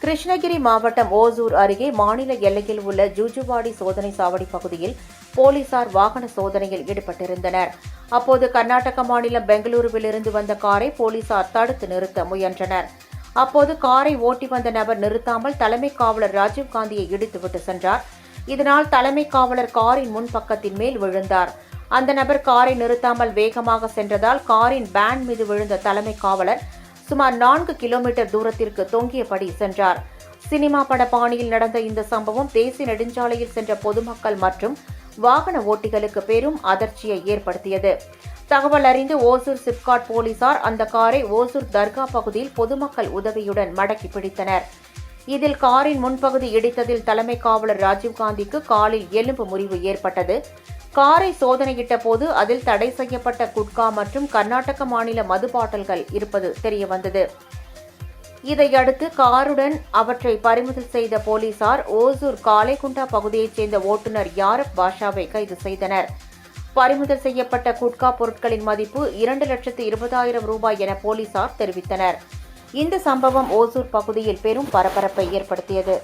கிருஷ்ணகிரி மாவட்டம் ஓசூர் அருகே மாநில எல்லையில் உள்ள ஜூஜுவாடி சோதனை சாவடி பகுதியில் போலீசார் வாகன சோதனையில் ஈடுபட்டிருந்தனர். அப்போது கர்நாடக மாநிலம் பெங்களூருவிலிருந்து வந்த காரை போலீசார் தடுத்து நிறுத்த முயன்றனர். அப்போது காரை ஓட்டி வந்த நபர் நிறுத்தாமல் தலைமை காவலர் ராஜீவ்காந்தியை இடித்துவிட்டு சென்றார். இதனால் தலைமை காவலர் காரின் முன்பக்கத்தின் மேல் விழுந்தார். அந்த நபர் காரை நிறுத்தாமல் வேகமாக சென்றதால் காரின் பேன் மீது விழுந்த தலைமை காவலர் சுமார் 4 கிலோமீட்டர் தூரத்திற்கு தொங்கியபடி சென்றார். சினிமா பட பாணியில் நடந்த இந்த சம்பவம் தேசிய நெடுஞ்சாலையில் சென்ற பொதுமக்கள் மற்றும் வாகன ஓட்டிகளுக்கு பெரும் அதிர்ச்சியை ஏற்படுத்தியது. தகவல் அறிந்து ஓசூர் சிப்காட் போலீசார் அந்த காரை ஓசூர் தர்கா பகுதியில் பொதுமக்கள் உதவியுடன் மடக்கி பிடித்தனர். இதில் காரின் முன்பகுதி இடித்ததில் தலைமை காவலர் ராஜீவ்காந்திக்கு காலில் எலும்பு முறிவு ஏற்பட்டது. காரை சோதனையிட்ட போது அதில் தடை செய்யப்பட்ட குட்கா மற்றும் கர்நாடக மாநில மது பாட்டில்கள் இருப்பது தெரியவந்தது. இதையடுத்து காருடன் அவற்றை பறிமுதல் செய்த போலீசார் ஓசூர் காலேகுண்டா பகுதியைச் சேர்ந்த ஓட்டுநர் யாரப் பாஷாவை கைது செய்தனர். பறிமுதல் செய்யப்பட்ட குட்கா பொருட்களின் மதிப்பு 2,20,000 ரூபாய் என போலீசார் தெரிவித்தனர். இந்த சம்பவம் ஓசூர் பகுதியில் பெரும் பரபரப்பை ஏற்படுத்தியது.